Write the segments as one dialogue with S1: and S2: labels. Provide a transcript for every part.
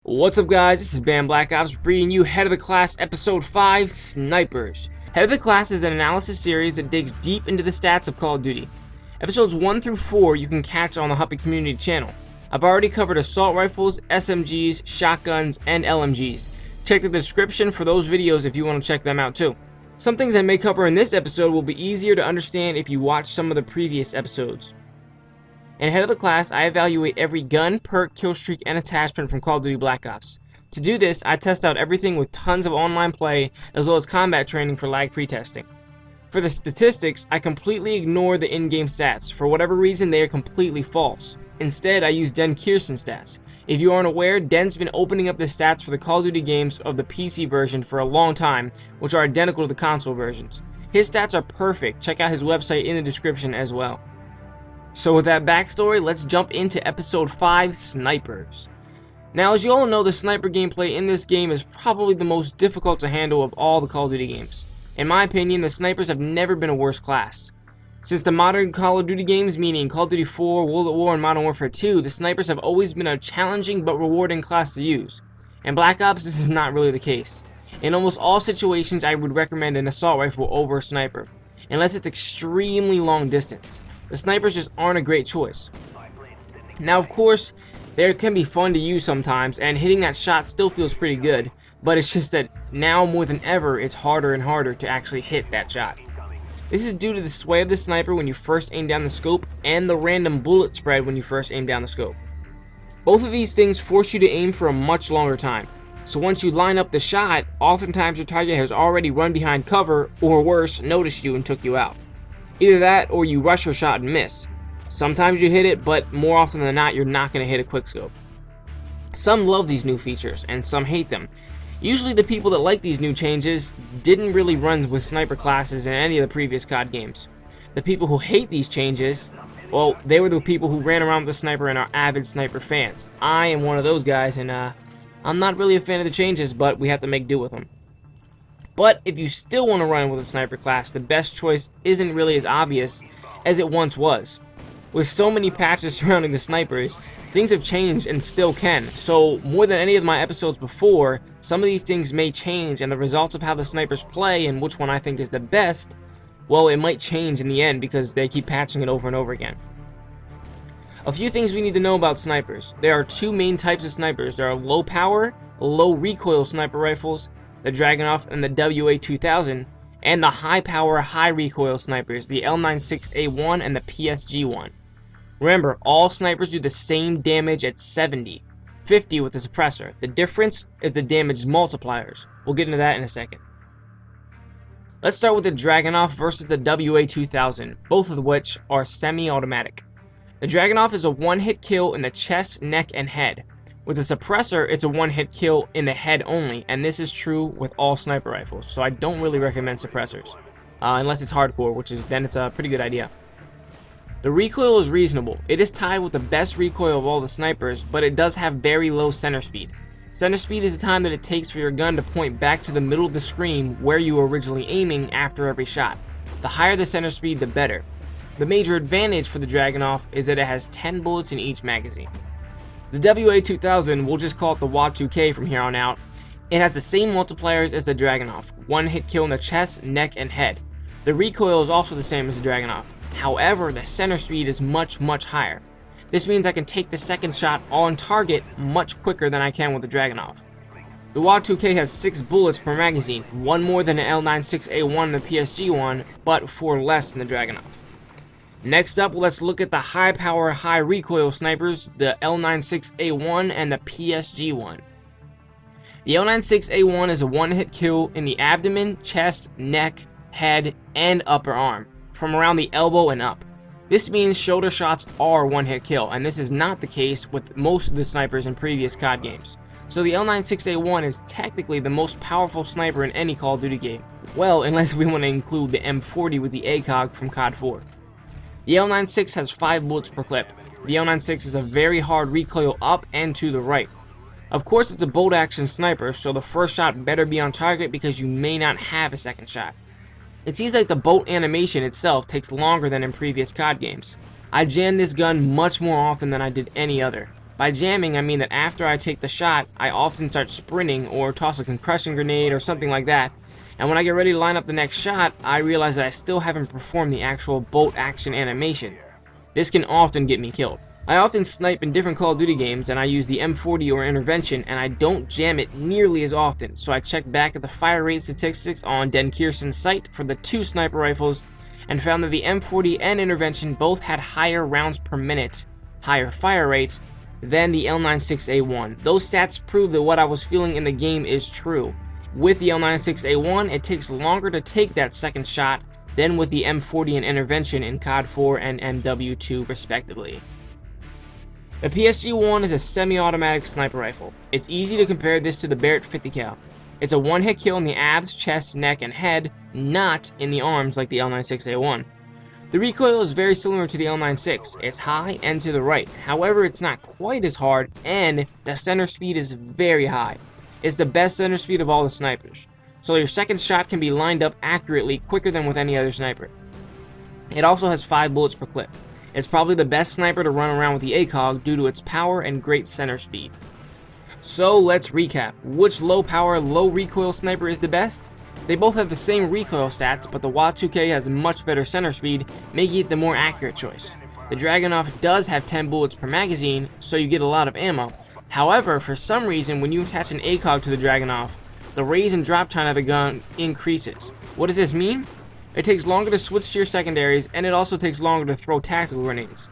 S1: What's up guys, this is blackops bringing you Head of the Class Episode 5, Snipers. Head of the Class is an analysis series that digs deep into the stats of Call of Duty. Episodes 1 through 4 you can catch on the Hupit community channel. I've already covered assault rifles, SMGs, shotguns, and LMGs. Check the description for those videos if you want to check them out too. Some things I may cover in this episode will be easier to understand if you watch some of the previous episodes. In Head of the Class, I evaluate every gun, perk, killstreak, and attachment from Call of Duty Black Ops. To do this, I test out everything with tons of online play, as well as combat training for lag pre-testing. For the statistics, I completely ignore the in-game stats. For whatever reason, they are completely false. Instead, I use Den Kirson stats. If you aren't aware, Den's been opening up the stats for the Call of Duty games of the PC version for a long time, which are identical to the console versions. His stats are perfect. Check out his website in the description as well. So with that backstory, let's jump into Episode 5, Snipers. Now, as you all know, the sniper gameplay in this game is probably the most difficult to handle of all the Call of Duty games. In my opinion, the snipers have never been a worse class. Since the modern Call of Duty games, meaning Call of Duty 4, World at War, and Modern Warfare 2, the snipers have always been a challenging but rewarding class to use. In Black Ops, this is not really the case. In almost all situations, I would recommend an assault rifle over a sniper, unless it's extremely long distance. The snipers just aren't a great choice. Now, of course, they can be fun to use sometimes, and hitting that shot still feels pretty good, but it's just that now more than ever, it's harder and harder to actually hit that shot. This is due to the sway of the sniper when you first aim down the scope, and the random bullet spread when you first aim down the scope. Both of these things force you to aim for a much longer time. So once you line up the shot, oftentimes your target has already run behind cover, or worse, noticed you and took you out. Either that, or you rush your shot and miss. Sometimes you hit it, but more often than not, you're not going to hit a quickscope. Some love these new features, and some hate them. Usually the people that like these new changes didn't really run with sniper classes in any of the previous CoD games. The people who hate these changes, well, they were the people who ran around with the sniper and are avid sniper fans. I am one of those guys, and I'm not really a fan of the changes, but we have to make do with them. But if you still want to run with a sniper class, the best choice isn't really as obvious as it once was. With so many patches surrounding the snipers, things have changed and still can. So more than any of my episodes before, some of these things may change, and the results of how the snipers play and which one I think is the best, well, it might change in the end because they keep patching it over and over again. A few things we need to know about snipers. There are two main types of snipers. There are low power, low recoil sniper rifles, the Dragunov and the WA-2000, and the high-power, high-recoil snipers, the L96A1 and the PSG-1. Remember, all snipers do the same damage at 70, 50 with the suppressor. The difference is the damage multipliers. We'll get into that in a second. Let's start with the Dragunov versus the WA-2000, both of which are semi-automatic. The Dragunov is a one-hit kill in the chest, neck, and head. With a suppressor, it's a one-hit kill in the head only, and this is true with all sniper rifles, so I don't really recommend suppressors. Unless it's hardcore, then it's a pretty good idea. The recoil is reasonable. It is tied with the best recoil of all the snipers, but it does have very low center speed. Center speed is the time that it takes for your gun to point back to the middle of the screen where you were originally aiming after every shot. The higher the center speed, the better. The major advantage for the Dragunov is that it has 10 bullets in each magazine. The WA-2000, we'll just call it the WA-2K from here on out. It has the same multipliers as the Dragunov, one hit kill in the chest, neck, and head. The recoil is also the same as the Dragunov. However, the center speed is much higher. This means I can take the second shot on target much quicker than I can with the Dragunov. The WA-2K has 6 bullets per magazine, one more than the L96A1 and the PSG-1, but 4 less than the Dragunov. Next up, let's look at the high-power, high-recoil snipers, the L96A1 and the PSG-1. The L96A1 is a one-hit kill in the abdomen, chest, neck, head, and upper arm, from around the elbow and up. This means shoulder shots are one-hit kill, and this is not the case with most of the snipers in previous CoD games. So the L96A1 is technically the most powerful sniper in any Call of Duty game. Well, unless we want to include the M40 with the ACOG from CoD 4. The L96 has 5 bullets per clip. The L96 is a very hard recoil up and to the right. Of course, it's a bolt action sniper, so the first shot better be on target because you may not have a second shot. It seems like the bolt animation itself takes longer than in previous CoD games. I jammed this gun much more often than I did any other. By jamming, I mean that after I take the shot, I often start sprinting or toss a concussion grenade or something like that, and when I get ready to line up the next shot, I realize that I still haven't performed the actual bolt action animation. This can often get me killed. I often snipe in different Call of Duty games, and I use the M40 or intervention, and I don't jam it nearly as often, so I checked back at the fire rate statistics on Den Kirson's site for the 2 sniper rifles, and found that the M40 and intervention both had higher rounds per minute, higher fire rate, than the L96A1. Those stats prove that what I was feeling in the game is true. With the L96A1, it takes longer to take that second shot than with the M40 and intervention in CoD 4 and MW2 respectively. The PSG-1 is a semi-automatic sniper rifle. It's easy to compare this to the Barrett 50 cal. It's a one-hit kill in the abs, chest, neck, and head, not in the arms like the L96A1. The recoil is very similar to the L96. It's high and to the right. However, it's not quite as hard, and the center speed is very high. It's the best center speed of all the snipers. So your second shot can be lined up accurately quicker than with any other sniper. It also has 5 bullets per clip. It's probably the best sniper to run around with the ACOG due to its power and great center speed. So let's recap. Which low power, low recoil sniper is the best? They both have the same recoil stats, but the WA2K has much better center speed, making it the more accurate choice. The Dragunov does have 10 bullets per magazine, so you get a lot of ammo. However, for some reason, when you attach an ACOG to the Dragunov, the raise and drop time of the gun increases. What does this mean? It takes longer to switch to your secondaries, and it also takes longer to throw tactical grenades.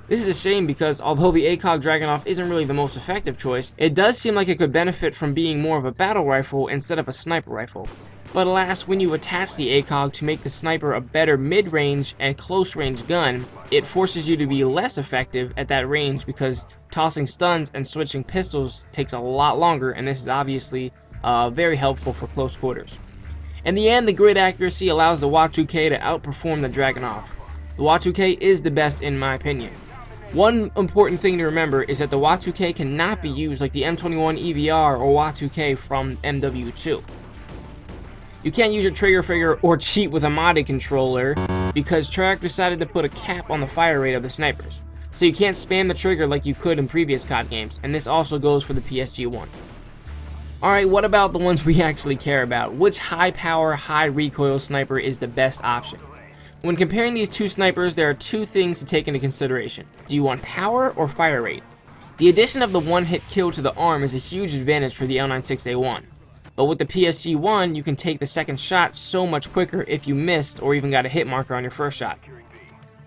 S1: This is a shame because although the ACOG Dragunov isn't really the most effective choice, it does seem like it could benefit from being more of a battle rifle instead of a sniper rifle. But alas, when you attach the ACOG to make the sniper a better mid-range and close-range gun, it forces you to be less effective at that range because tossing stuns and switching pistols takes a lot longer, and this is obviously very helpful for close quarters. In the end, the great accuracy allows the WA2K to outperform the Dragunov. The WA2K is the best in my opinion. One important thing to remember is that the WA2K cannot be used like the M21 EVR or WA2K from MW2. You can't use your trigger finger or cheat with a modded controller because Treyarch decided to put a cap on the fire rate of the snipers. So you can't spam the trigger like you could in previous CoD games, and this also goes for the PSG-1. Alright, what about the ones we actually care about? Which high power, high recoil sniper is the best option? When comparing these 2 snipers, there are 2 things to take into consideration. Do you want power or fire rate? The addition of the one-hit kill to the arm is a huge advantage for the L96A1. But with the PSG-1, you can take the second shot so much quicker if you missed or even got a hit marker on your first shot.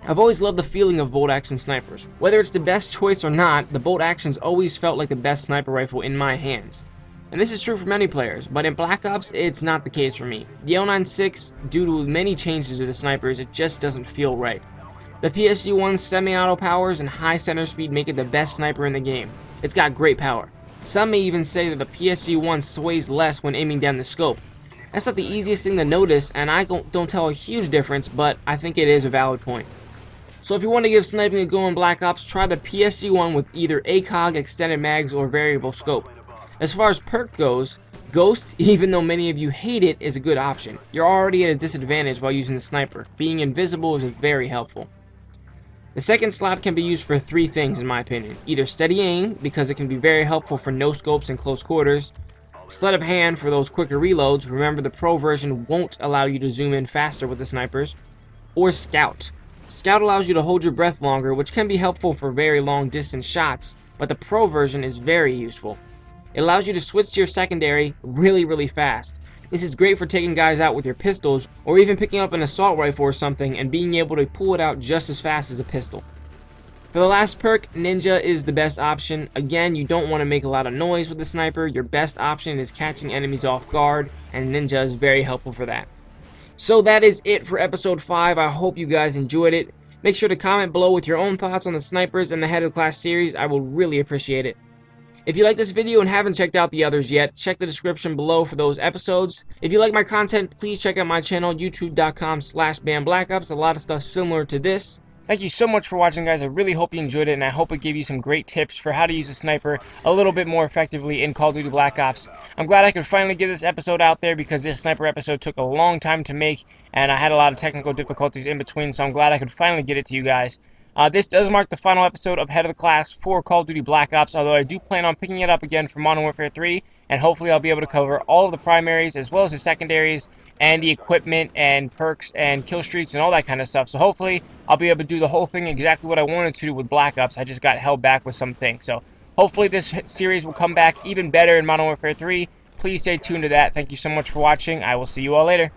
S1: I've always loved the feeling of bolt action snipers. Whether it's the best choice or not, the bolt action's always felt like the best sniper rifle in my hands. And this is true for many players, but in Black Ops, it's not the case for me. The L96, due to many changes to the snipers, it just doesn't feel right. The PSG-1's semi-auto powers and high center speed make it the best sniper in the game. It's got great power. Some may even say that the PSG-1 sways less when aiming down the scope. That's not the easiest thing to notice, and I don't tell a huge difference, but I think it is a valid point. So if you want to give sniping a go in Black Ops, try the PSG-1 with either ACOG, extended mags, or variable scope. As far as perk goes, Ghost, even though many of you hate it, is a good option. You're already at a disadvantage while using the sniper. Being invisible is very helpful. The second slot can be used for 3 things in my opinion. Either steady aim, because it can be very helpful for no scopes and close quarters. Sleight of hand for those quicker reloads. Remember the pro version won't allow you to zoom in faster with the snipers. Or scout. Scout allows you to hold your breath longer, which can be helpful for very long distance shots, but the pro version is very useful. It allows you to switch to your secondary really fast. This is great for taking guys out with your pistols, or even picking up an assault rifle or something and being able to pull it out just as fast as a pistol. For the last perk, Ninja is the best option. Again, you don't want to make a lot of noise with the sniper. Your best option is catching enemies off guard, and Ninja is very helpful for that. So that is it for episode 5. I hope you guys enjoyed it. Make sure to comment below with your own thoughts on the snipers and the Head of the Class series. I will really appreciate it. If you like this video and haven't checked out the others yet, check the description below for those episodes. If you like my content, please check out my channel, youtube.com/banblackops. A lot of stuff similar to this. Thank you so much for watching, guys. I really hope you enjoyed it, and I hope it gave you some great tips for how to use a sniper a little bit more effectively in Call of Duty Black Ops. I'm glad I could finally get this episode out there because this sniper episode took a long time to make, and I had a lot of technical difficulties in between, so I'm glad I could finally get it to you guys. This does mark the final episode of Head of the Class for Call of Duty Black Ops, although I do plan on picking it up again for Modern Warfare 3, and hopefully I'll be able to cover all of the primaries as well as the secondaries and the equipment and perks and kill streaks and all that kind of stuff. So hopefully I'll be able to do the whole thing exactly what I wanted to do with Black Ops. I just got held back with some things. So hopefully this series will come back even better in Modern Warfare 3. Please stay tuned to that. Thank you so much for watching. I will see you all later.